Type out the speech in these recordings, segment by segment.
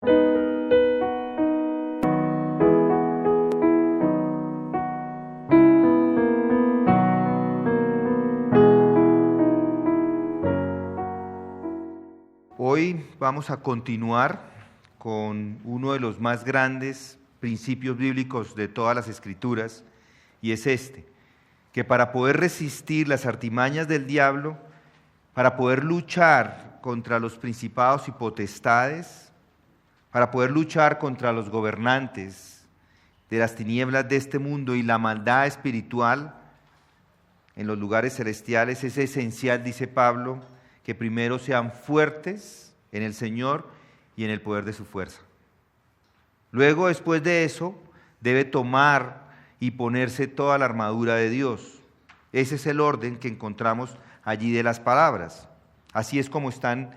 Hoy vamos a continuar con uno de los más grandes principios bíblicos de todas las Escrituras, y es este, que para poder resistir las artimañas del diablo, para poder luchar contra los principados y potestades, para poder luchar contra los gobernantes de las tinieblas de este mundo y la maldad espiritual en los lugares celestiales, es esencial, dice Pablo, que primero sean fuertes en el Señor y en el poder de su fuerza. Luego, después de eso, debe tomar y ponerse toda la armadura de Dios. Ese es el orden que encontramos allí de las palabras. Así es como están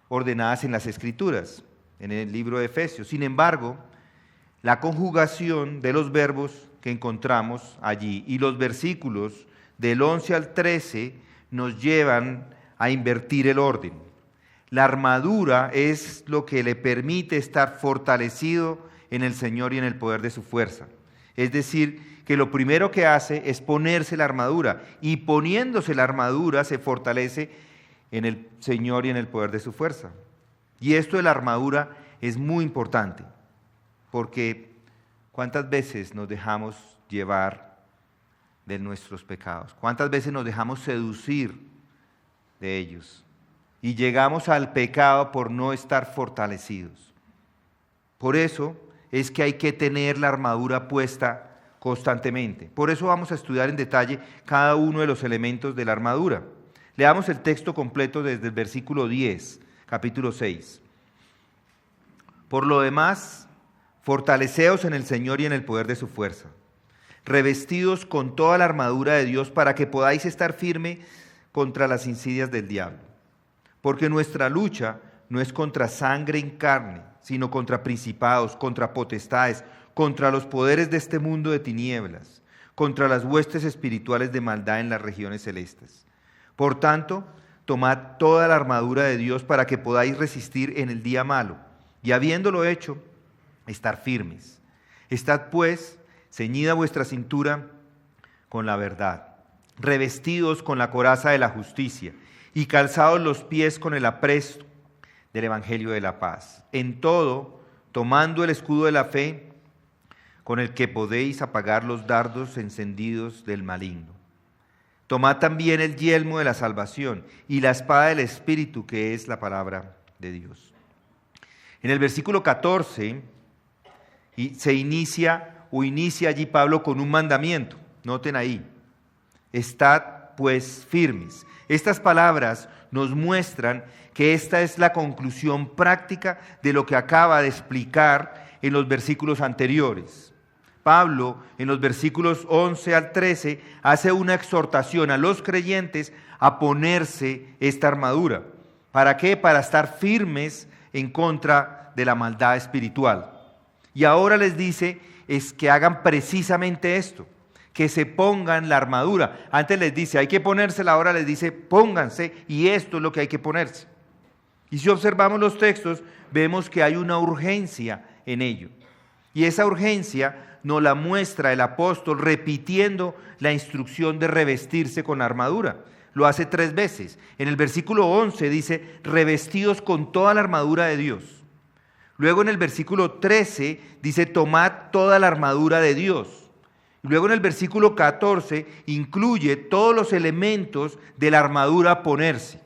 ordenadas en las Escrituras, en el libro de Efesios. Sin embargo, la conjugación de los verbos que encontramos allí y los versículos del 11 al 13 nos llevan a invertir el orden. La armadura es lo que le permite estar fortalecido en el Señor y en el poder de su fuerza. Es decir, que lo primero que hace es ponerse la armadura, y poniéndose la armadura se fortalece en el Señor y en el poder de su fuerza. Y esto de la armadura es muy importante, porque ¿cuántas veces nos dejamos llevar de nuestros pecados? ¿Cuántas veces nos dejamos seducir de ellos? Y llegamos al pecado por no estar fortalecidos. Por eso es que hay que tener la armadura puesta constantemente. Por eso vamos a estudiar en detalle cada uno de los elementos de la armadura. Leamos el texto completo desde el versículo 10, capítulo 6. Por lo demás, fortaleceos en el Señor y en el poder de su fuerza, revestidos con toda la armadura de Dios para que podáis estar firme contra las insidias del diablo. Porque nuestra lucha no es contra sangre y carne, sino contra principados, contra potestades, contra los poderes de este mundo de tinieblas, contra las huestes espirituales de maldad en las regiones celestes. Por tanto, tomad toda la armadura de Dios para que podáis resistir en el día malo, y habiéndolo hecho, estar firmes. Estad pues ceñida vuestra cintura con la verdad, revestidos con la coraza de la justicia, y calzados los pies con el apresto del evangelio de la paz. En todo, tomando el escudo de la fe, con el que podéis apagar los dardos encendidos del maligno. Tomad también el yelmo de la salvación y la espada del Espíritu, que es la palabra de Dios. En el versículo 14 inicia allí Pablo con un mandamiento. Noten ahí, estad pues firmes. Estas palabras nos muestran que esta es la conclusión práctica de lo que acaba de explicar en los versículos anteriores. Pablo, en los versículos 11 al 13, hace una exhortación a los creyentes a ponerse esta armadura. ¿Para qué? Para estar firmes en contra de la maldad espiritual. Y ahora les dice es que hagan precisamente esto, que se pongan la armadura. Antes les dice hay que ponérsela, ahora les dice pónganse, y esto es lo que hay que ponerse. Y si observamos los textos, vemos que hay una urgencia en ello. Y esa urgencia nos la muestra el apóstol repitiendo la instrucción de revestirse con armadura. Lo hace 3 veces. En el versículo 11 dice, revestidos con toda la armadura de Dios. Luego en el versículo 13 dice, tomad toda la armadura de Dios. Luego en el versículo 14 incluye todos los elementos de la armadura a ponerse.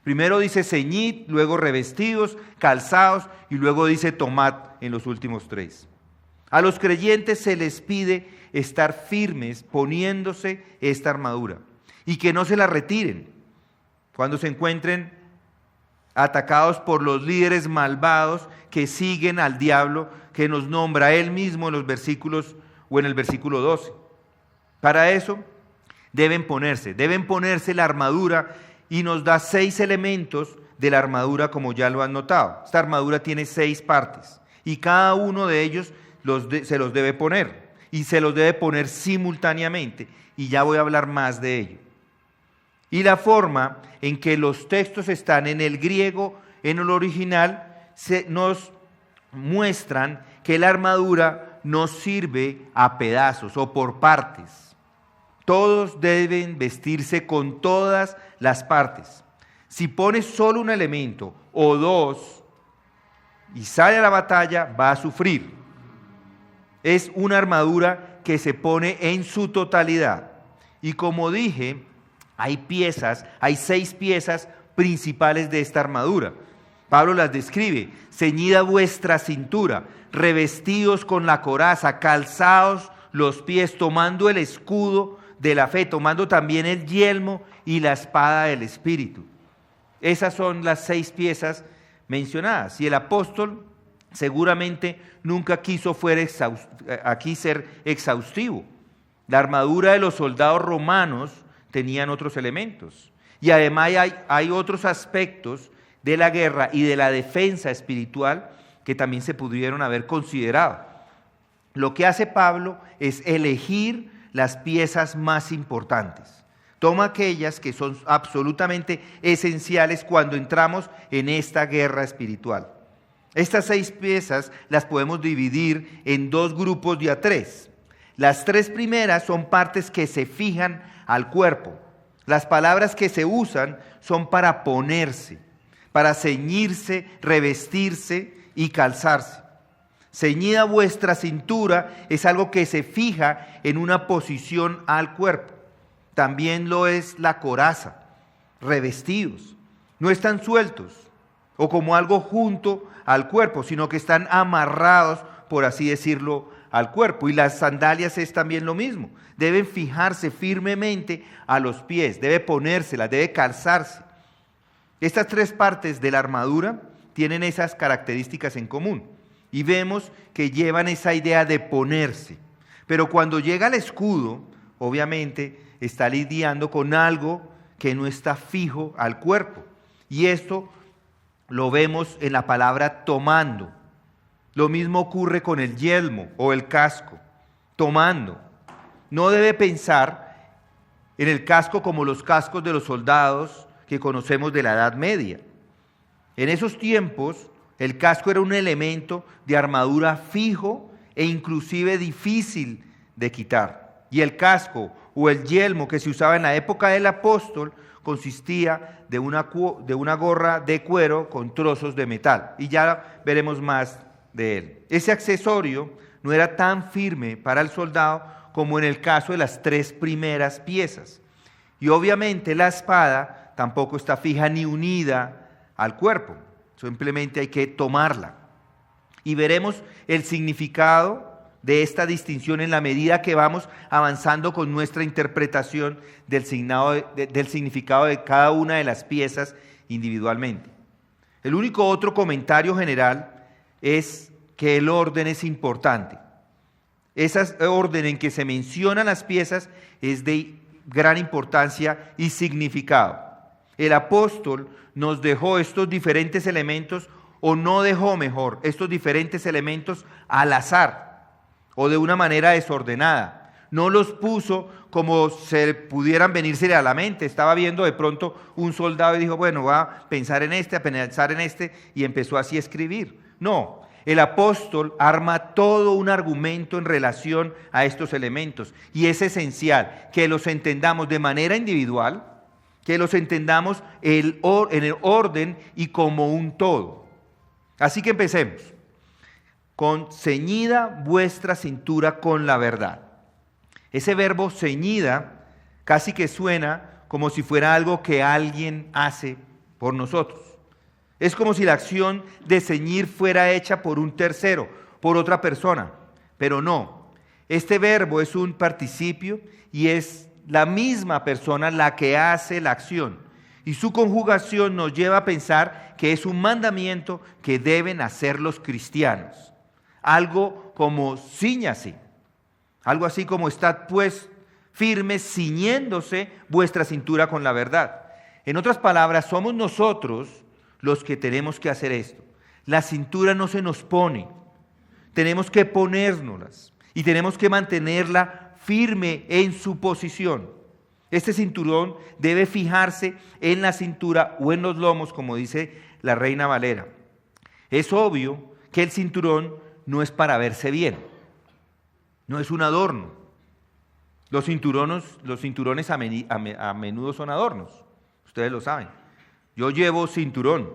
Primero dice ceñid, luego revestidos, calzados, y luego dice tomad en los últimos 3. A los creyentes se les pide estar firmes poniéndose esta armadura y que no se la retiren cuando se encuentren atacados por los líderes malvados que siguen al diablo, que nos nombra él mismo en los versículos o en el versículo 12. Para eso deben ponerse la armadura, y nos da 6 elementos de la armadura, como ya lo han notado. Esta armadura tiene 6 partes y cada uno de ellos se los debe poner, y se los debe poner simultáneamente, y ya voy a hablar más de ello. Y la forma en que los textos están en el griego, en el original, nos muestran que la armadura no sirve a pedazos o por partes. Todos deben vestirse con todas las partes. Si pones solo un elemento o dos y sale a la batalla, va a sufrir. Es una armadura que se pone en su totalidad. Y como dije, hay 6 piezas principales de esta armadura. Pablo las describe: ceñida vuestra cintura, revestidos con la coraza, calzados los pies, tomando el escudo de la fe, tomando también el yelmo y la espada del Espíritu. Esas son las 6 piezas mencionadas. Y el apóstol seguramente nunca quiso aquí ser exhaustivo. La armadura de los soldados romanos tenían otros elementos. Y además hay otros aspectos de la guerra y de la defensa espiritual que también se pudieron haber considerado. Lo que hace Pablo es elegir las piezas más importantes. Toma aquellas que son absolutamente esenciales cuando entramos en esta guerra espiritual. Estas 6 piezas las podemos dividir en 2 grupos de a 3. Las 3 primeras son partes que se fijan al cuerpo. Las palabras que se usan son para ponerse, para ceñirse, revestirse y calzarse. Ceñida vuestra cintura es algo que se fija en una posición al cuerpo. También lo es la coraza, revestidos. No están sueltos o como algo junto al cuerpo, sino que están amarrados, por así decirlo, al cuerpo. Y las sandalias es también lo mismo. Deben fijarse firmemente a los pies, debe ponérselas, debe calzarse. Estas 3 partes de la armadura tienen esas características en común. Y vemos que llevan esa idea de ponerse. Pero cuando llega el escudo, obviamente está lidiando con algo que no está fijo al cuerpo. Y esto lo vemos en la palabra tomando. Lo mismo ocurre con el yelmo o el casco. Tomando. No debe pensar en el casco como los cascos de los soldados que conocemos de la Edad Media. En esos tiempos, el casco era un elemento de armadura fijo e inclusive difícil de quitar. Y el casco o el yelmo que se usaba en la época del apóstol consistía de una gorra de cuero con trozos de metal. Y ya veremos más de él. Ese accesorio no era tan firme para el soldado como en el caso de las 3 primeras piezas. Y obviamente la espada tampoco está fija ni unida al cuerpo. Simplemente hay que tomarla. Y veremos el significado de esta distinción en la medida que vamos avanzando con nuestra interpretación del significado de cada una de las piezas individualmente. El único otro comentario general es que el orden es importante. Ese orden en que se mencionan las piezas es de gran importancia y significado. El apóstol nos dejó estos diferentes elementos, o no dejó mejor, estos diferentes elementos al azar o de una manera desordenada. No los puso como se pudieran venirse a la mente. Estaba viendo de pronto un soldado y dijo, bueno, va a pensar en este, y empezó así a escribir. No, el apóstol arma todo un argumento en relación a estos elementos, y es esencial que los entendamos de manera individual, que los entendamos en el orden y como un todo. Así que empecemos con ceñida vuestra cintura con la verdad. Ese verbo ceñida casi que suena como si fuera algo que alguien hace por nosotros. Es como si la acción de ceñir fuera hecha por un tercero, por otra persona, pero no. Este verbo es un participio y es la misma persona la que hace la acción, y su conjugación nos lleva a pensar que es un mandamiento que deben hacer los cristianos. Algo como cíñase, algo así como estad pues firmes, ciñéndose vuestra cintura con la verdad. En otras palabras, somos nosotros los que tenemos que hacer esto. La cintura no se nos pone, tenemos que ponérnoslas y tenemos que mantenerla firme en su posición. Este cinturón debe fijarse en la cintura o en los lomos, como dice la Reina Valera. Es obvio que el cinturón no es para verse bien, no es un adorno. Los cinturones a menudo son adornos, ustedes lo saben. Yo llevo cinturón,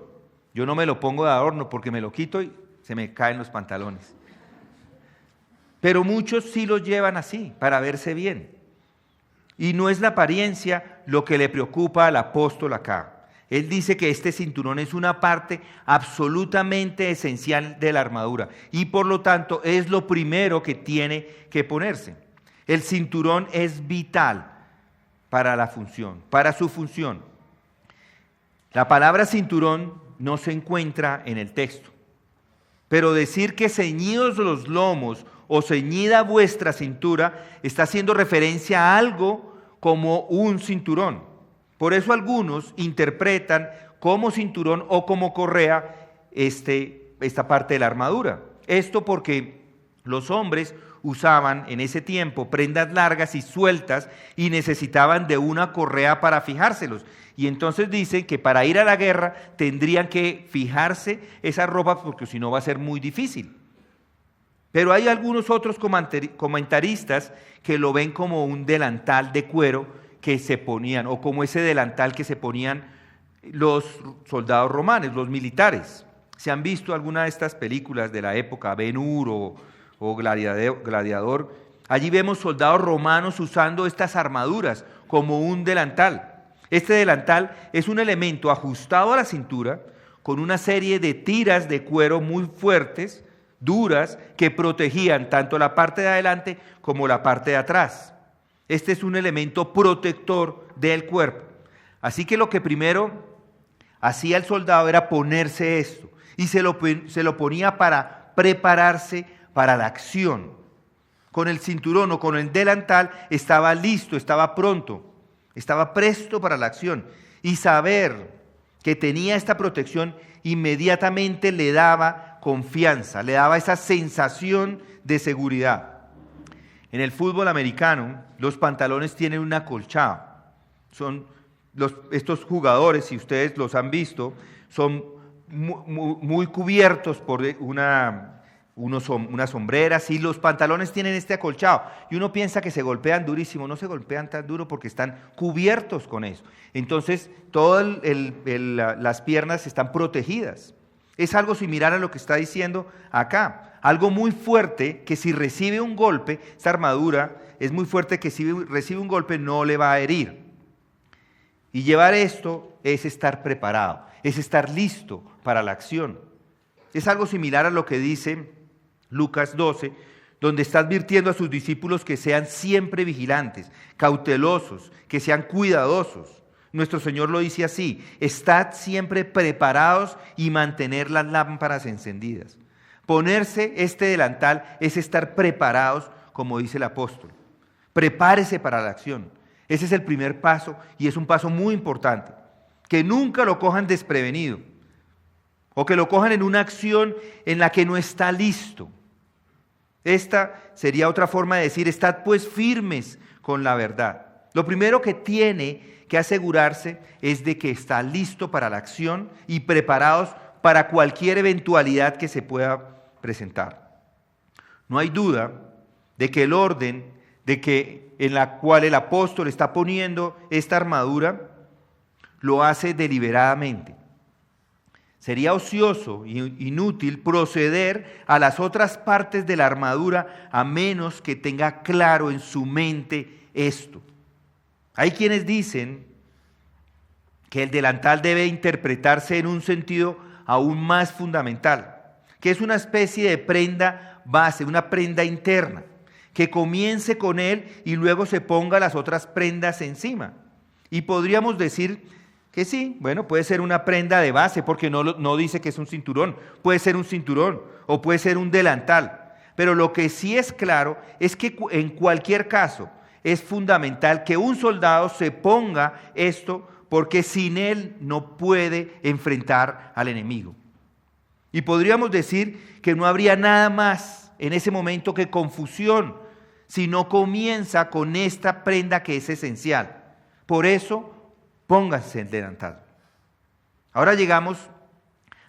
yo no me lo pongo de adorno porque me lo quito y se me caen los pantalones. Pero muchos sí los llevan así, para verse bien. Y no es la apariencia lo que le preocupa al apóstol acá. Él dice que este cinturón es una parte absolutamente esencial de la armadura y por lo tanto es lo primero que tiene que ponerse. El cinturón es vital para la función, para su función. La palabra cinturón no se encuentra en el texto, pero decir que ceñidos los lomos o ceñida vuestra cintura está haciendo referencia a algo como un cinturón. Por eso algunos interpretan como cinturón o como correa esta parte de la armadura. Esto porque los hombres usaban en ese tiempo prendas largas y sueltas y necesitaban de una correa para fijárselos. Y entonces dicen que para ir a la guerra tendrían que fijarse esa ropa porque si no va a ser muy difícil. Pero hay algunos otros comentaristas que lo ven como un delantal de cuero que se ponían, o como ese delantal que se ponían los soldados romanos, los militares. ¿Se han visto alguna de estas películas de la época, Ben-Hur o Gladiador? Allí vemos soldados romanos usando estas armaduras como un delantal. Este delantal es un elemento ajustado a la cintura con una serie de tiras de cuero muy fuertes, duras, que protegían tanto la parte de adelante como la parte de atrás. Este es un elemento protector del cuerpo. Así que lo que primero hacía el soldado era ponerse esto y se lo ponía para prepararse para la acción. Con el cinturón o con el delantal estaba listo, estaba pronto, estaba presto para la acción. Y saber que tenía esta protección inmediatamente le daba confianza, le daba esa sensación de seguridad. En el fútbol americano, los pantalones tienen un acolchado. Estos jugadores, si ustedes los han visto, son muy cubiertos por unas sombreras y los pantalones tienen este acolchado. Y uno piensa que se golpean durísimo, no se golpean tan duro porque están cubiertos con eso. Entonces, todas las piernas están protegidas. Es algo similar a lo que está diciendo acá. Algo muy fuerte que si recibe un golpe, esta armadura es muy fuerte que si recibe un golpe no le va a herir. Y llevar esto es estar preparado, es estar listo para la acción. Es algo similar a lo que dice Lucas 12, donde está advirtiendo a sus discípulos que sean siempre vigilantes, cautelosos, que sean cuidadosos. Nuestro Señor lo dice así: estad siempre preparados y mantener las lámparas encendidas. Ponerse este delantal es estar preparados, como dice el apóstol. Prepárese para la acción. Ese es el primer paso y es un paso muy importante. Que nunca lo cojan desprevenido o que lo cojan en una acción en la que no está listo. Esta sería otra forma de decir: estad pues firmes con la verdad. Lo primero que tiene que asegurarse es de que está listo para la acción y preparados para cualquier eventualidad que se pueda presentar. No hay duda de que el orden en la cual el apóstol está poniendo esta armadura lo hace deliberadamente. Sería ocioso e inútil proceder a las otras partes de la armadura a menos que tenga claro en su mente esto. Hay quienes dicen que el delantal debe interpretarse en un sentido aún más fundamental, que es una especie de prenda base, una prenda interna, que comience con él y luego se ponga las otras prendas encima. Y podríamos decir que sí, bueno, puede ser una prenda de base, porque no dice que es un cinturón, puede ser un cinturón o puede ser un delantal. Pero lo que sí es claro es que en cualquier caso es fundamental que un soldado se ponga esto, porque sin él no puede enfrentar al enemigo. Y podríamos decir que no habría nada más en ese momento que confusión si no comienza con esta prenda que es esencial. Por eso, pónganse el delantal. Ahora llegamos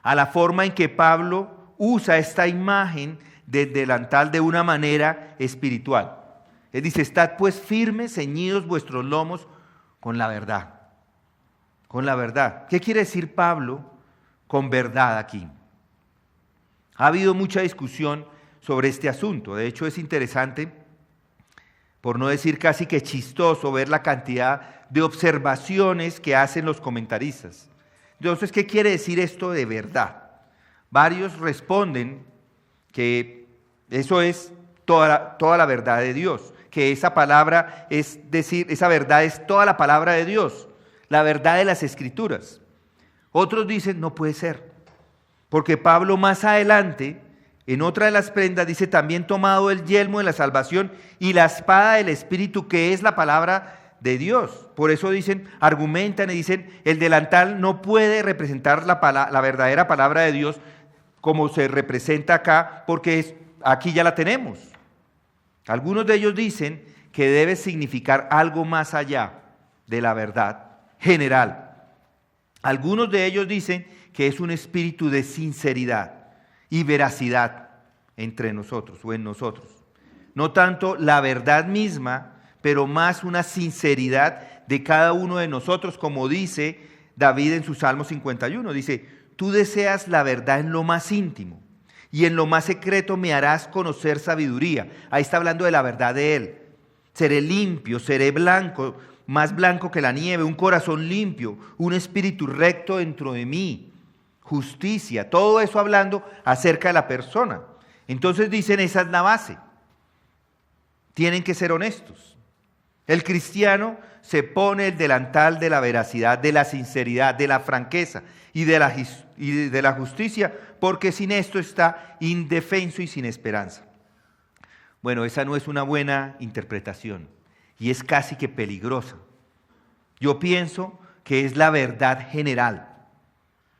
a la forma en que Pablo usa esta imagen del delantal de una manera espiritual. Él dice, estad pues firmes, ceñidos vuestros lomos con la verdad. Con la verdad. ¿Qué quiere decir Pablo con verdad aquí? Ha habido mucha discusión sobre este asunto. De hecho, es interesante, por no decir casi que chistoso, ver la cantidad de observaciones que hacen los comentaristas. Entonces, ¿qué quiere decir esto de verdad? Varios responden que eso es toda la verdad de Dios, que esa palabra es decir, esa verdad es toda la palabra de Dios, la verdad de las Escrituras. Otros dicen, no puede ser, porque Pablo más adelante, en otra de las prendas, dice, también tomado el yelmo de la salvación y la espada del Espíritu, que es la palabra de Dios. Por eso dicen, argumentan y dicen, el delantal no puede representar la verdadera palabra de Dios como se representa acá, porque aquí ya la tenemos. Algunos de ellos dicen que debe significar algo más allá de la verdad general. Algunos de ellos dicen que es un espíritu de sinceridad y veracidad entre nosotros o en nosotros. No tanto la verdad misma, pero más una sinceridad de cada uno de nosotros, como dice David en su Salmo 51. Dice, tú deseas la verdad en lo más íntimo y en lo más secreto me harás conocer sabiduría. Ahí está hablando de la verdad de Él. Seré limpio, seré blanco, más blanco que la nieve, un corazón limpio, un espíritu recto dentro de mí, justicia, todo eso hablando acerca de la persona. Entonces dicen, esa es la base. Tienen que ser honestos. El cristiano se pone el delantal de la veracidad, de la sinceridad, de la franqueza y de la justicia, porque sin esto está indefenso y sin esperanza. Bueno, esa no es una buena interpretación y es casi que peligrosa. Yo pienso que es la verdad general.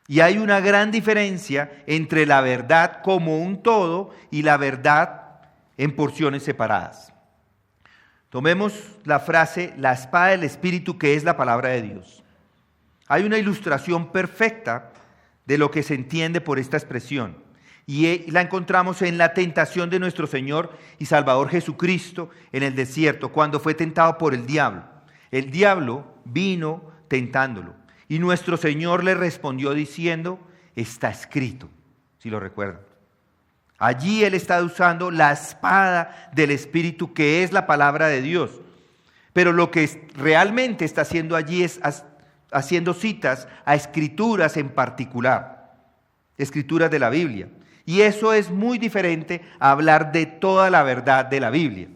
Y hay una gran diferencia entre la verdad como un todo y la verdad en porciones separadas. Tomemos la frase, la espada del Espíritu, que es la palabra de Dios. Hay una ilustración perfecta de lo que se entiende por esta expresión. Y la encontramos en la tentación de nuestro Señor y Salvador Jesucristo en el desierto, cuando fue tentado por el diablo. El diablo vino tentándolo. Y nuestro Señor le respondió diciendo, está escrito, si lo recuerdan. Allí Él está usando la espada del Espíritu, que es la palabra de Dios. Pero lo que realmente está haciendo allí es haciendo citas a escrituras en particular, escrituras de la Biblia. Y eso es muy diferente a hablar de toda la verdad de la Biblia.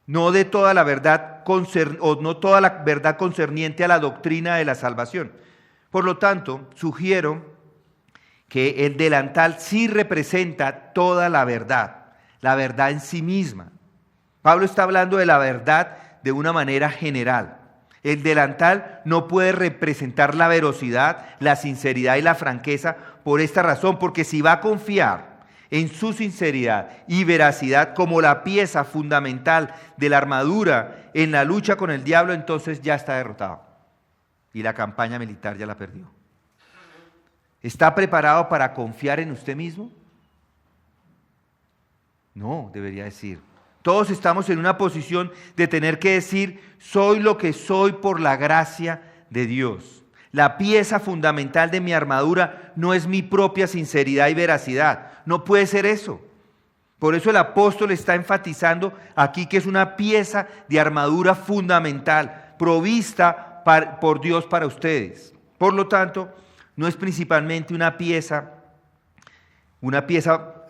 No de toda la verdad no toda la verdad concerniente a la doctrina de la salvación. Por lo tanto, sugiero que el delantal sí representa toda la verdad en sí misma. Pablo está hablando de la verdad de una manera general. El delantal no puede representar la veracidad, la sinceridad y la franqueza por esta razón, porque si va a confiar en su sinceridad y veracidad como la pieza fundamental de la armadura en la lucha con el diablo, entonces ya está derrotado y la campaña militar ya la perdió. ¿Está preparado para confiar en usted mismo? No, debería decir. Todos estamos en una posición de tener que decir, soy lo que soy por la gracia de Dios. La pieza fundamental de mi armadura no es mi propia sinceridad y veracidad. No puede ser eso. Por eso el apóstol está enfatizando aquí que es una pieza de armadura fundamental, provista por Dios para ustedes. Por lo tanto, no es principalmente una pieza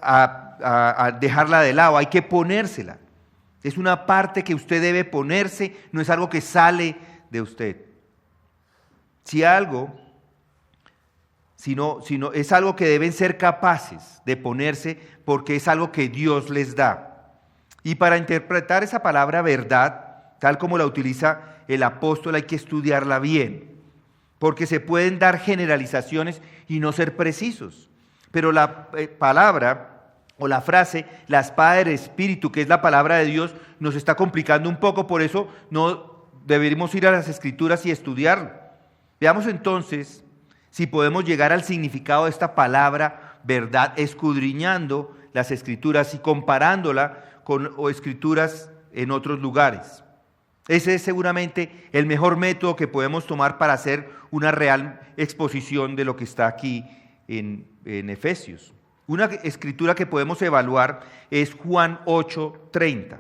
a dejarla de lado, hay que ponérsela. Es una parte que usted debe ponerse, no es algo que sale de usted. Es algo que deben ser capaces de ponerse porque es algo que Dios les da. Y para interpretar esa palabra verdad, tal como la utiliza el apóstol, hay que estudiarla bien, porque se pueden dar generalizaciones y no ser precisos. Pero la palabra o la frase, la espada del Espíritu, que es la palabra de Dios, nos está complicando un poco, por eso no deberíamos ir a las Escrituras y estudiarlo. Veamos entonces si podemos llegar al significado de esta palabra verdad escudriñando las Escrituras y comparándola con Escrituras en otros lugares. Ese es seguramente el mejor método que podemos tomar para hacer una real exposición de lo que está aquí en Efesios. Una escritura que podemos evaluar es Juan 8:30.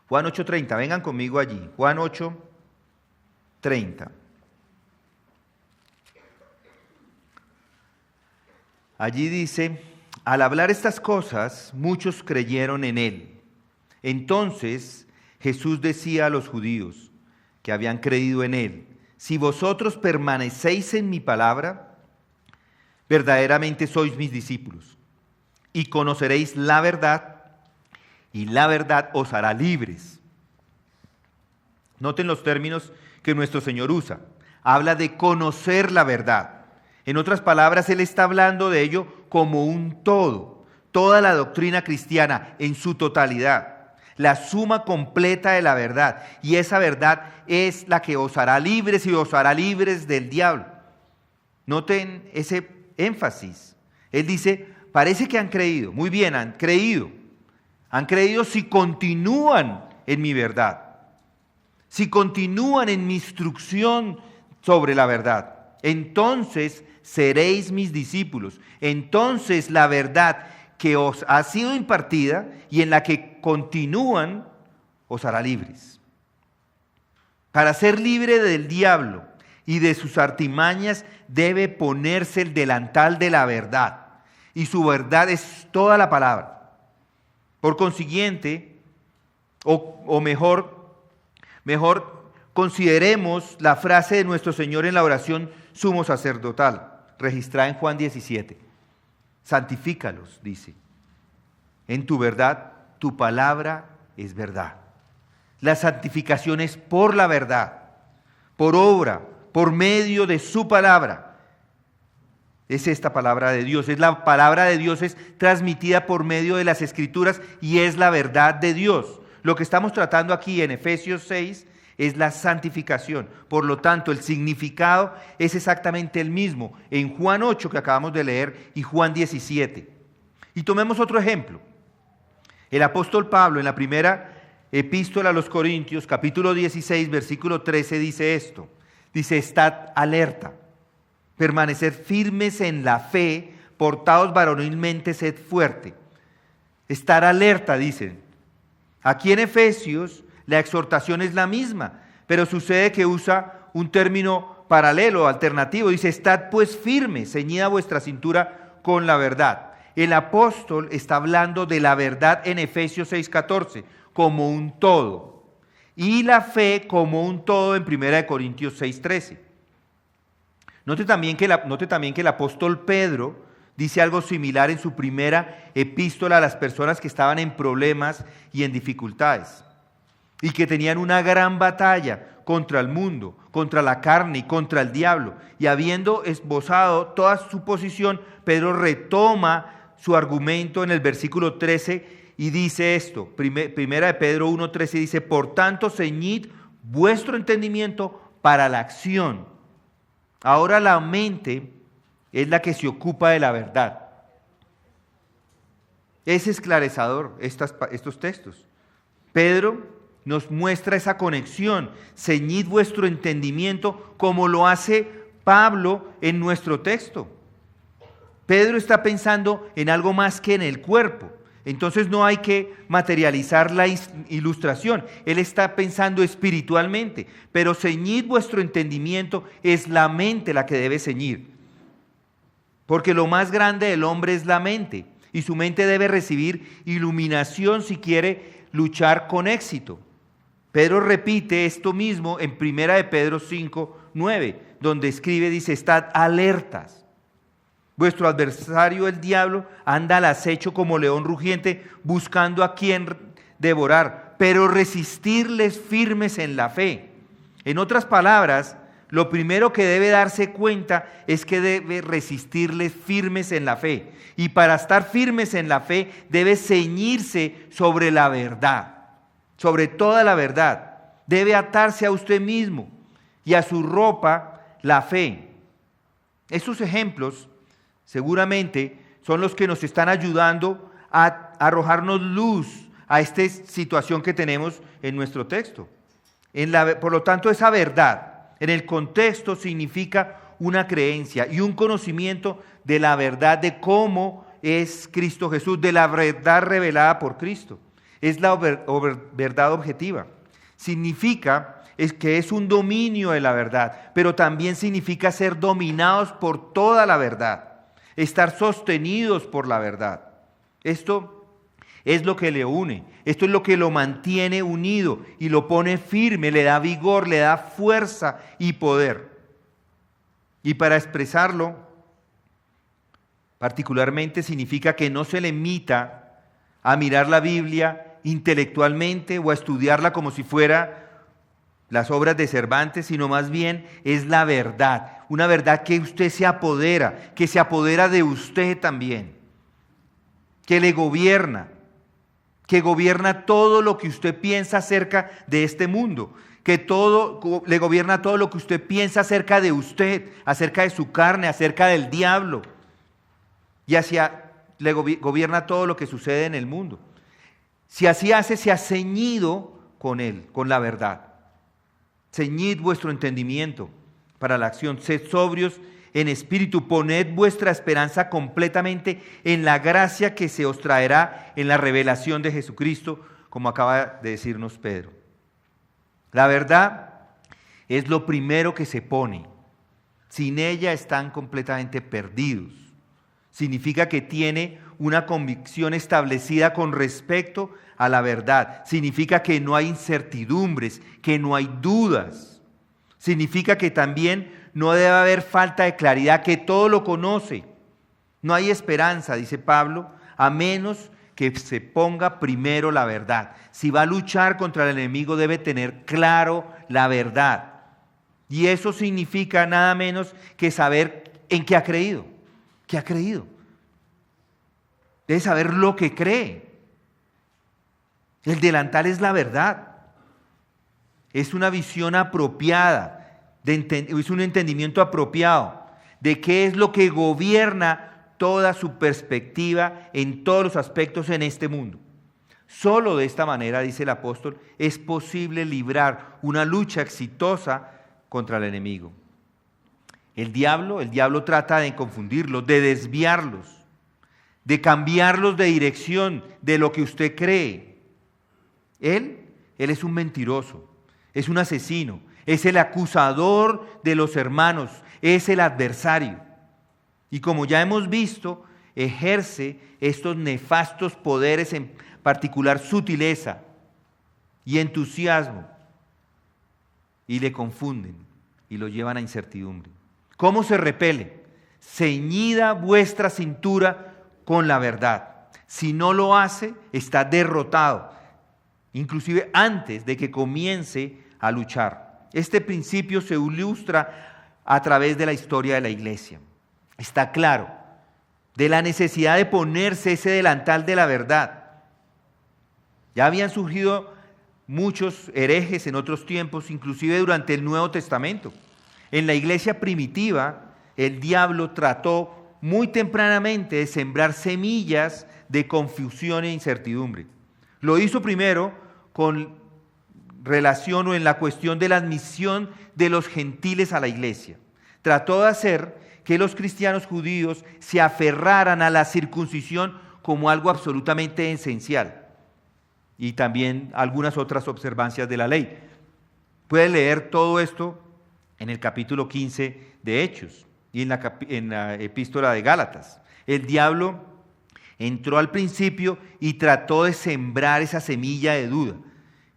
Juan 8:30, vengan conmigo allí. Juan 8:30. Allí dice: al hablar estas cosas, muchos creyeron en él. Entonces Jesús decía a los judíos que habían creído en él: si vosotros permanecéis en mi palabra, verdaderamente sois mis discípulos, y conoceréis la verdad, y la verdad os hará libres. Noten los términos que nuestro Señor usa. Habla de conocer la verdad. En otras palabras, Él está hablando de ello como un todo, toda la doctrina cristiana en su totalidad, la suma completa de la verdad. Y esa verdad es la que os hará libres y os hará libres del diablo. Noten ese énfasis. Él dice, parece que han creído. Muy bien, han creído. Han creído si continúan en mi verdad, si continúan en mi instrucción sobre la verdad. Entonces seréis mis discípulos. Entonces la verdad que os ha sido impartida y en la que continúan os hará libres. Para ser libre del diablo y de sus artimañas debe ponerse el delantal de la verdad. Y su verdad es toda la palabra. Por consiguiente, o mejor, consideremos la frase de nuestro Señor en la oración sumo sacerdotal, registrada en Juan 17. Santifícalos, dice. En tu verdad, tu palabra es verdad. La santificación es por la verdad, por obra, por medio de su palabra. Es esta palabra de Dios, es la palabra de Dios, es transmitida por medio de las Escrituras y es la verdad de Dios. Lo que estamos tratando aquí en Efesios 6 es la santificación. Por lo tanto, el significado es exactamente el mismo en Juan 8 que acabamos de leer y Juan 17. Y tomemos otro ejemplo. El apóstol Pablo en la primera epístola a los Corintios, capítulo 16, versículo 13, dice esto. Dice, estad alerta. Permanecer firmes en la fe, portaos varonilmente, sed fuerte. Estar alerta, dicen. Aquí en Efesios la exhortación es la misma, pero sucede que usa un término paralelo, alternativo. Dice, estad pues firmes, ceñida vuestra cintura con la verdad. El apóstol está hablando de la verdad en Efesios 6:14, como un todo. Y la fe como un todo en 1 Corintios 6:13. Note también que el apóstol Pedro dice algo similar en su primera epístola a las personas que estaban en problemas y en dificultades y que tenían una gran batalla contra el mundo, contra la carne y contra el diablo. Y habiendo esbozado toda su posición, Pedro retoma su argumento en el versículo 13 y dice esto, primera de Pedro 1:13 dice, por tanto ceñid vuestro entendimiento para la acción. Ahora la mente es la que se ocupa de la verdad. Es esclarecedor estos textos. Pedro nos muestra esa conexión. Ceñid vuestro entendimiento como lo hace Pablo en nuestro texto. Pedro está pensando en algo más que en el cuerpo. Entonces no hay que materializar la ilustración. Él está pensando espiritualmente. Pero ceñid vuestro entendimiento, es la mente la que debe ceñir. Porque lo más grande del hombre es la mente. Y su mente debe recibir iluminación si quiere luchar con éxito. Pedro repite esto mismo en 1 de Pedro 5:9, donde escribe, dice, estad alertas. Vuestro adversario, el diablo, anda al acecho como león rugiente, buscando a quien devorar, pero resistirles firmes en la fe. En otras palabras, lo primero que debe darse cuenta es que debe resistirles firmes en la fe. Y para estar firmes en la fe, debe ceñirse sobre la verdad, sobre toda la verdad. Debe atarse a usted mismo y a su ropa la fe. Estos ejemplos seguramente son los que nos están ayudando a arrojarnos luz a esta situación que tenemos en nuestro texto. Por lo tanto, esa verdad en el contexto significa una creencia y un conocimiento de la verdad de cómo es Cristo Jesús, de la verdad revelada por Cristo. Es la verdad objetiva. Significa que es un dominio de la verdad, pero también significa ser dominados por toda la verdad, estar sostenidos por la verdad. Esto es lo que le une, esto es lo que lo mantiene unido y lo pone firme, le da vigor, le da fuerza y poder. Y para expresarlo, particularmente significa que no se limita a mirar la Biblia intelectualmente o a estudiarla como si fuera las obras de Cervantes, sino más bien es la verdad, una verdad que usted se apodera de usted también, que le gobierna, que gobierna todo lo que usted piensa acerca de este mundo, que le gobierna todo lo que usted piensa acerca de usted, acerca de su carne, acerca del diablo, y le gobierna todo lo que sucede en el mundo. Si así hace, se ha ceñido con él, con la verdad. Ceñid vuestro entendimiento para la acción, sed sobrios en espíritu, poned vuestra esperanza completamente en la gracia que se os traerá en la revelación de Jesucristo, como acaba de decirnos Pedro. La verdad es lo primero que se pone. Sin ella están completamente perdidos. Significa que tiene una convicción establecida con respecto a la verdad. Significa que no hay incertidumbres, que no hay dudas. Significa que también no debe haber falta de claridad, que todo lo conoce. No hay esperanza, dice Pablo, a menos que se ponga primero la verdad. Si va a luchar contra el enemigo, debe tener claro la verdad. Y eso significa nada menos que saber en qué ha creído. ¿Qué ha creído? Debe saber lo que cree. El delantal es la verdad. Es una visión apropiada, es un entendimiento apropiado de qué es lo que gobierna toda su perspectiva en todos los aspectos en este mundo. Solo de esta manera, dice el apóstol, es posible librar una lucha exitosa contra el enemigo. El diablo trata de confundirlos, de desviarlos, de cambiarlos de dirección de lo que usted cree. Él es un mentiroso, es un asesino, es el acusador de los hermanos, es el adversario. Y como ya hemos visto, ejerce estos nefastos poderes, en particular sutileza y entusiasmo, y le confunden y lo llevan a incertidumbre. ¿Cómo se repele? Ceñida vuestra cintura con la verdad. Si no lo hace, está derrotado, inclusive antes de que comience a luchar. Este principio se ilustra a través de la historia de la iglesia. Está claro de la necesidad de ponerse ese delantal de la verdad. Ya habían surgido muchos herejes en otros tiempos, inclusive durante el Nuevo Testamento. En la iglesia primitiva, el diablo trató muy tempranamente de sembrar semillas de confusión e incertidumbre. Lo hizo primero con relación o en la cuestión de la admisión de los gentiles a la iglesia. Trató de hacer que los cristianos judíos se aferraran a la circuncisión como algo absolutamente esencial, y también algunas otras observancias de la ley. Puede leer todo esto en el capítulo 15 de Hechos y en la epístola de Gálatas. El diablo entró al principio y trató de sembrar esa semilla de duda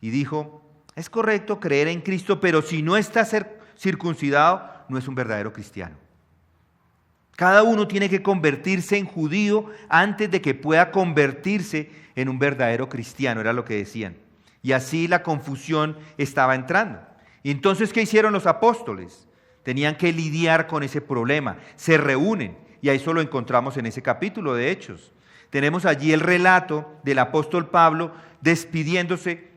y dijo: es correcto creer en Cristo, pero si no está circuncidado, no es un verdadero cristiano. Cada uno tiene que convertirse en judío antes de que pueda convertirse en un verdadero cristiano, era lo que decían. Y así la confusión estaba entrando. Y entonces, ¿qué hicieron los apóstoles? Tenían que lidiar con ese problema. Se reúnen, y a eso lo encontramos en ese capítulo de Hechos. Tenemos allí el relato del apóstol Pablo despidiéndose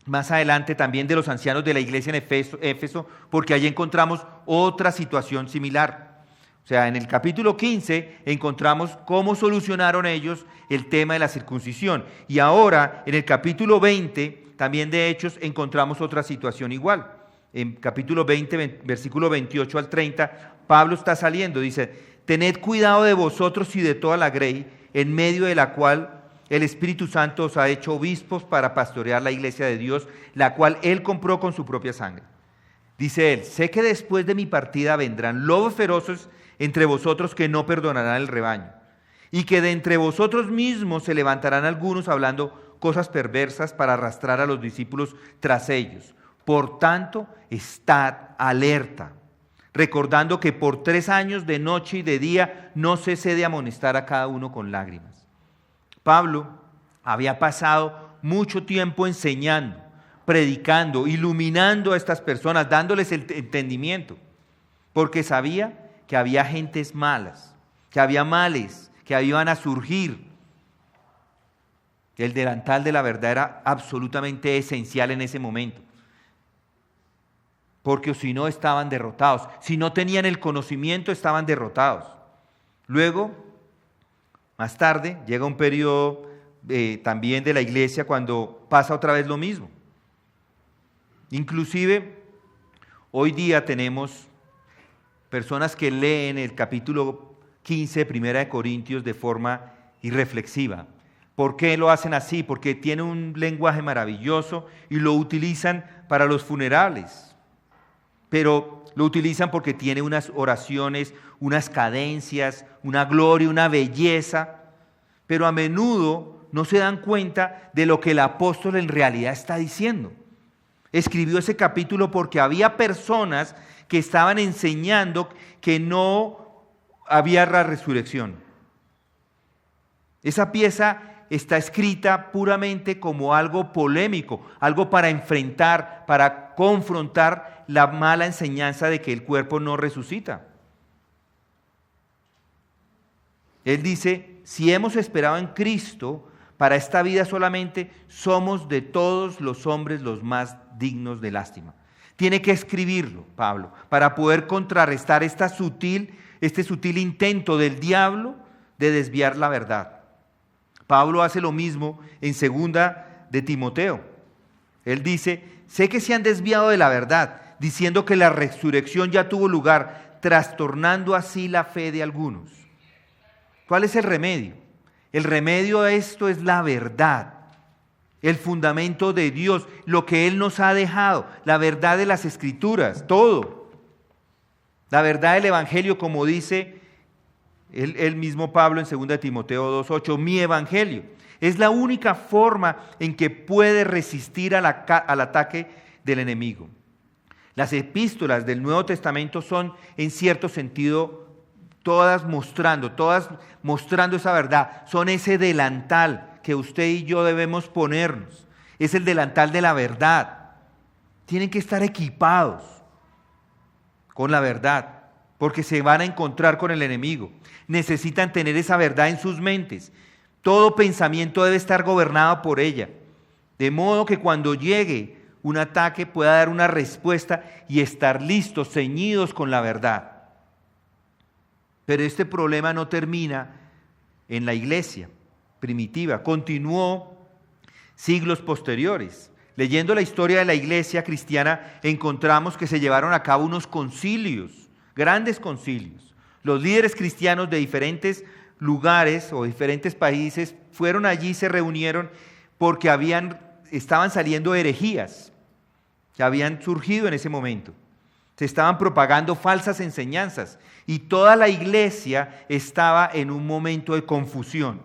más adelante también de los ancianos de la iglesia en Éfeso, porque allí encontramos otra situación similar. O sea, en el capítulo 15 encontramos cómo solucionaron ellos el tema de la circuncisión. Y ahora, en el capítulo 20, también de Hechos, encontramos otra situación igual. En capítulo 20, versículo 28 al 30, Pablo está saliendo, dice: tened cuidado de vosotros y de toda la grey, en medio de la cual el Espíritu Santo os ha hecho obispos para pastorear la iglesia de Dios, la cual Él compró con su propia sangre. Dice él: sé que después de mi partida vendrán lobos feroces entre vosotros que no perdonarán el rebaño, y que de entre vosotros mismos se levantarán algunos hablando cosas perversas para arrastrar a los discípulos tras ellos. Por tanto, estad alerta, recordando que por 3 años de noche y de día no cesé de amonestar a cada uno con lágrimas. Pablo había pasado mucho tiempo enseñando, predicando, iluminando a estas personas, dándoles el entendimiento, porque sabía que había gentes malas, que había males, que iban a surgir. El delantal de la verdad era absolutamente esencial en ese momento, porque si no estaban derrotados, si no tenían el conocimiento estaban derrotados. Luego, más tarde, llega un periodo también de la iglesia cuando pasa otra vez lo mismo. Inclusive, hoy día tenemos personas que leen el capítulo 15 de 1 de Corintios de forma irreflexiva. ¿Por qué lo hacen así? Porque tiene un lenguaje maravilloso y lo utilizan para los funerales. Pero lo utilizan porque tiene unas oraciones, unas cadencias, una gloria, una belleza, pero a menudo no se dan cuenta de lo que el apóstol en realidad está diciendo. Escribió ese capítulo porque había personas que estaban enseñando que no había la resurrección. Esa pieza está escrita puramente como algo polémico, algo para enfrentar, para confrontar la mala enseñanza de que el cuerpo no resucita. Él dice: si hemos esperado en Cristo para esta vida solamente, somos de todos los hombres los más dignos de lástima. Tiene que escribirlo Pablo para poder contrarrestar este sutil intento del diablo de desviar la verdad. Pablo hace lo mismo en 2 de Timoteo. Él dice: sé que se han desviado de la verdad, diciendo que la resurrección ya tuvo lugar, trastornando así la fe de algunos. ¿Cuál es el remedio? El remedio a esto es la verdad, el fundamento de Dios, lo que Él nos ha dejado, la verdad de las Escrituras, todo. La verdad del Evangelio, como dice el mismo Pablo en 2 de Timoteo 2:8, mi Evangelio. Es la única forma en que puede resistir al ataque del enemigo. Las epístolas del Nuevo Testamento son, en cierto sentido, todas mostrando esa verdad. Son ese delantal que usted y yo debemos ponernos. Es el delantal de la verdad. Tienen que estar equipados con la verdad, porque se van a encontrar con el enemigo. Necesitan tener esa verdad en sus mentes. Todo pensamiento debe estar gobernado por ella, de modo que cuando llegue un ataque pueda dar una respuesta y estar listos, ceñidos con la verdad. Pero este problema no termina en la iglesia primitiva, continuó siglos posteriores. Leyendo la historia de la iglesia cristiana, encontramos que se llevaron a cabo unos concilios, grandes concilios. Los líderes cristianos de diferentes lugares o diferentes países fueron allí, se reunieron porque estaban saliendo herejías que habían surgido en ese momento. Se estaban propagando falsas enseñanzas y toda la iglesia estaba en un momento de confusión.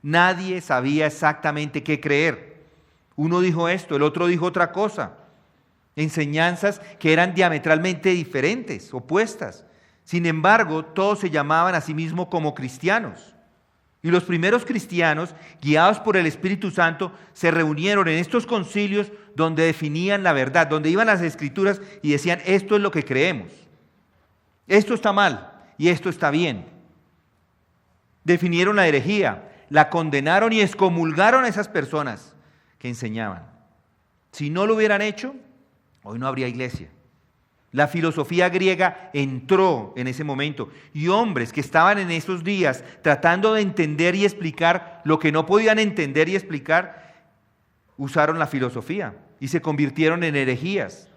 Nadie sabía exactamente qué creer. Uno dijo esto, el otro dijo otra cosa. Enseñanzas que eran diametralmente diferentes, opuestas. Sin embargo, todos se llamaban a sí mismos como cristianos. Y los primeros cristianos, guiados por el Espíritu Santo, se reunieron en estos concilios donde definían la verdad, donde iban las Escrituras y decían: esto es lo que creemos. Esto está mal y esto está bien. Definieron la herejía, la condenaron y excomulgaron a esas personas que enseñaban. Si no lo hubieran hecho, hoy no habría iglesia. La filosofía griega entró en ese momento y hombres que estaban en esos días tratando de entender y explicar lo que no podían entender y explicar, usaron la filosofía y se convirtieron en herejías.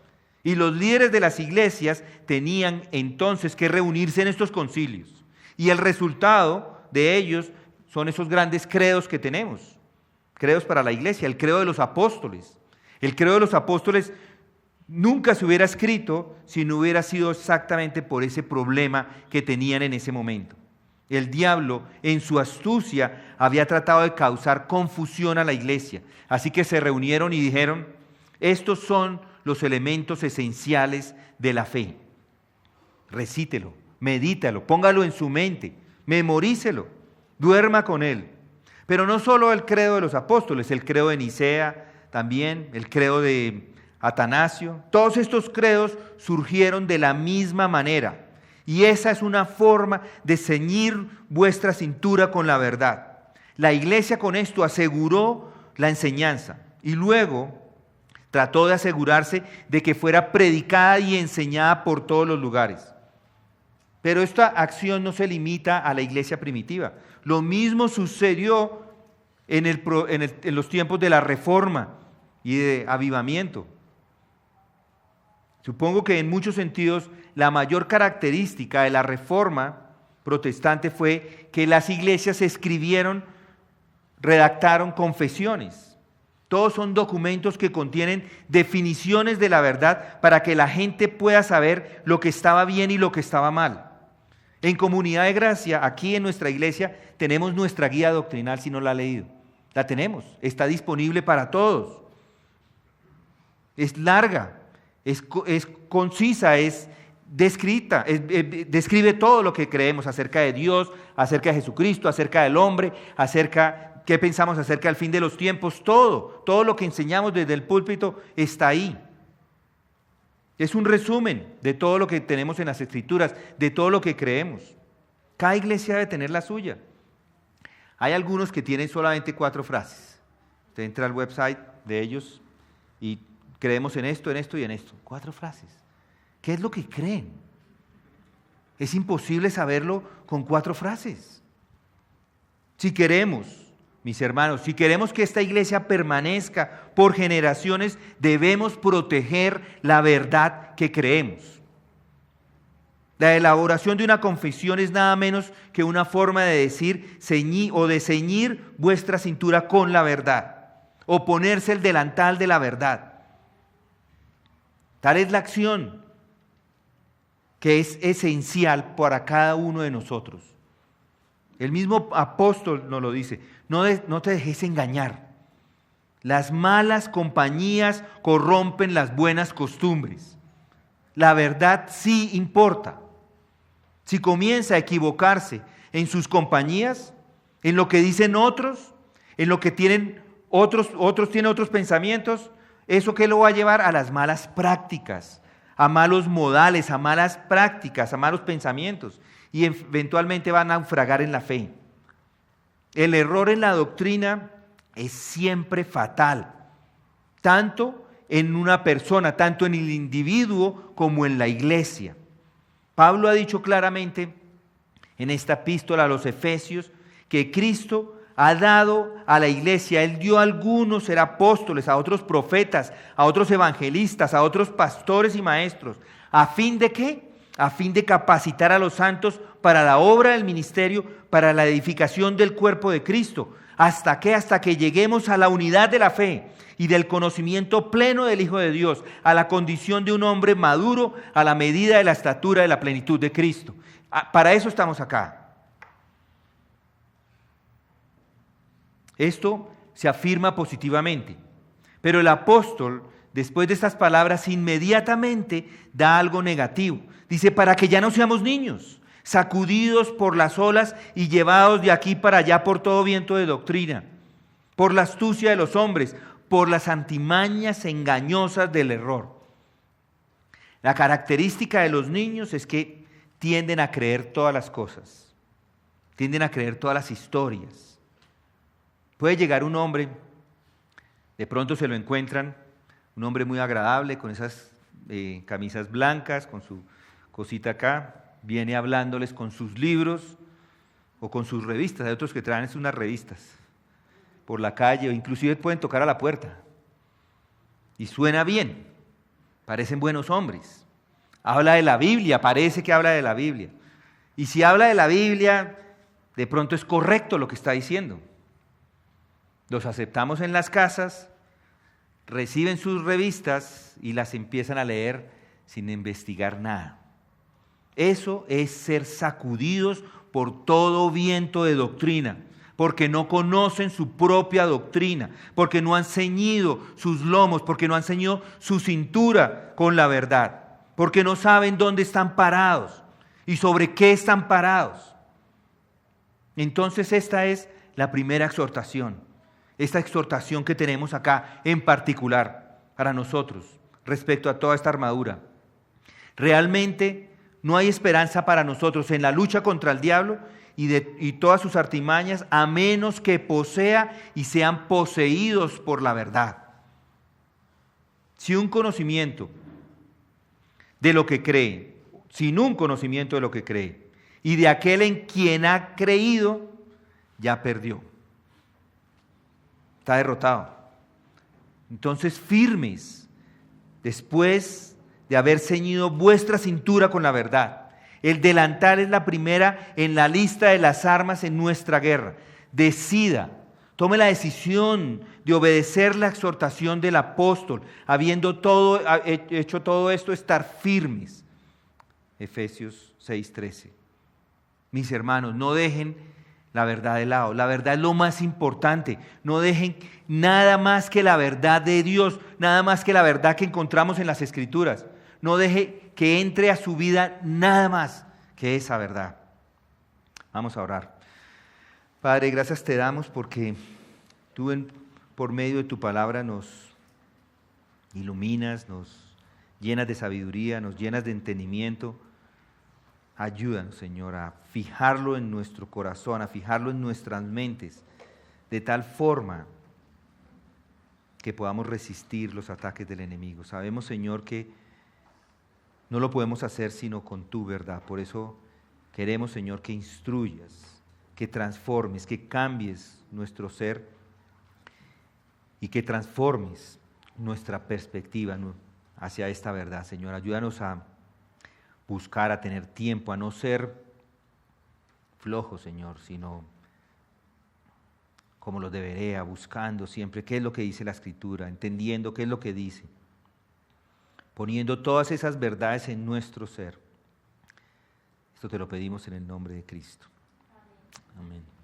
Y los líderes de las iglesias tenían entonces que reunirse en estos concilios. Y el resultado de ellos son esos grandes credos que tenemos. Credos para la iglesia, el credo de los apóstoles. El credo de los apóstoles nunca se hubiera escrito si no hubiera sido exactamente por ese problema que tenían en ese momento. El diablo, en su astucia, había tratado de causar confusión a la iglesia. Así que se reunieron y dijeron, estos son los elementos esenciales de la fe. Recítelo, medítalo, póngalo en su mente, memorícelo, duerma con él. Pero no solo el credo de los apóstoles, el credo de Nicea, también el credo de Atanasio, todos estos credos surgieron de la misma manera. Y esa es una forma de ceñir vuestra cintura con la verdad. La iglesia con esto aseguró la enseñanza y luego trató de asegurarse de que fuera predicada y enseñada por todos los lugares. Pero esta acción no se limita a la iglesia primitiva. Lo mismo sucedió en los tiempos de la Reforma y de avivamiento. Supongo que en muchos sentidos la mayor característica de la Reforma protestante fue que las iglesias redactaron confesiones. Todos son documentos que contienen definiciones de la verdad para que la gente pueda saber lo que estaba bien y lo que estaba mal. En Comunidad de Gracia, aquí en nuestra iglesia, tenemos nuestra guía doctrinal, si no la ha leído. La tenemos, está disponible para todos. Es larga, es concisa, es descrita, describe todo lo que creemos acerca de Dios, acerca de Jesucristo, acerca del hombre, acerca qué pensamos acerca del fin de los tiempos, todo lo que enseñamos desde el púlpito está ahí. Es un resumen de todo lo que tenemos en las Escrituras, de todo lo que creemos. Cada iglesia debe tener la suya. Hay algunos que tienen solamente 4 frases. Usted entra al website de ellos y creemos en esto y en esto. 4 frases. ¿Qué es lo que creen? Es imposible saberlo con 4 frases. Si queremos, mis hermanos, si queremos que esta iglesia permanezca por generaciones, debemos proteger la verdad que creemos. La elaboración de una confesión es nada menos que una forma de decir de ceñir vuestra cintura con la verdad, o ponerse el delantal de la verdad. Tal es la acción que es esencial para cada uno de nosotros. El mismo apóstol nos lo dice, no te dejes engañar. Las malas compañías corrompen las buenas costumbres. La verdad sí importa. Si comienza a equivocarse en sus compañías, en lo que dicen otros, en lo que tienen otros tienen otros pensamientos, ¿eso qué lo va a llevar? A las malas prácticas, a malos modales, a malas prácticas, a malos pensamientos, y eventualmente van a naufragar en la fe. El error en la doctrina es siempre fatal, tanto en una persona, tanto en el individuo como en la iglesia. Pablo ha dicho claramente en esta epístola a los Efesios que Cristo ha dado a la iglesia, Él dio a algunos ser apóstoles, a otros profetas, a otros evangelistas, a otros pastores y maestros. ¿A fin de qué? A fin de capacitar a los santos para la obra del ministerio, para la edificación del cuerpo de Cristo. ¿Hasta qué? Hasta que lleguemos a la unidad de la fe y del conocimiento pleno del Hijo de Dios, a la condición de un hombre maduro, a la medida de la estatura de la plenitud de Cristo. Para eso estamos acá. Esto se afirma positivamente, pero el apóstol, después de estas palabras, inmediatamente da algo negativo. Dice, para que ya no seamos niños, sacudidos por las olas y llevados de aquí para allá por todo viento de doctrina, por la astucia de los hombres, por las artimañas engañosas del error. La característica de los niños es que tienden a creer todas las cosas, tienden a creer todas las historias. Puede llegar un hombre, de pronto se lo encuentran, un hombre muy agradable, con esas camisas blancas, con su cosita acá, viene hablándoles con sus libros o con sus revistas. Hay otros que traen unas revistas por la calle o inclusive pueden tocar a la puerta. Y suena bien, parecen buenos hombres. Habla de la Biblia, parece que habla de la Biblia. Y si habla de la Biblia, de pronto es correcto lo que está diciendo. Los aceptamos en las casas, reciben sus revistas y las empiezan a leer sin investigar nada. Eso es ser sacudidos por todo viento de doctrina, porque no conocen su propia doctrina, porque no han ceñido sus lomos, porque no han ceñido su cintura con la verdad, porque no saben dónde están parados y sobre qué están parados. Entonces esta es la primera exhortación, esta exhortación que tenemos acá en particular para nosotros respecto a toda esta armadura. Realmente no hay esperanza para nosotros en la lucha contra el diablo y todas sus artimañas, a menos que posea y sean poseídos por la verdad. Si un conocimiento de lo que cree, sin un conocimiento de lo que cree, y de aquel en quien ha creído, ya perdió. Está derrotado. Entonces, firmes, después de haber ceñido vuestra cintura con la verdad. El delantal es la primera en la lista de las armas en nuestra guerra. Decida, tome la decisión de obedecer la exhortación del apóstol, habiendo hecho todo esto, estar firmes. Efesios 6:13. Mis hermanos, no dejen la verdad de lado. La verdad es lo más importante. No dejen nada más que la verdad de Dios, nada más que la verdad que encontramos en las Escrituras. No deje que entre a su vida nada más que esa verdad. Vamos a orar. Padre, gracias te damos porque tú por medio de tu palabra nos iluminas, nos llenas de sabiduría, nos llenas de entendimiento. Ayúdanos, Señor, a fijarlo en nuestro corazón, a fijarlo en nuestras mentes, de tal forma que podamos resistir los ataques del enemigo. Sabemos, Señor, que no lo podemos hacer sino con tu verdad. Por eso queremos, Señor, que instruyas, que transformes, que cambies nuestro ser y que transformes nuestra perspectiva hacia esta verdad. Señor, ayúdanos a buscar, a tener tiempo, a no ser flojos, Señor, sino como los de Berea, buscando siempre qué es lo que dice la Escritura, entendiendo qué es lo que dice, poniendo todas esas verdades en nuestro ser. Esto te lo pedimos en el nombre de Cristo. Amén.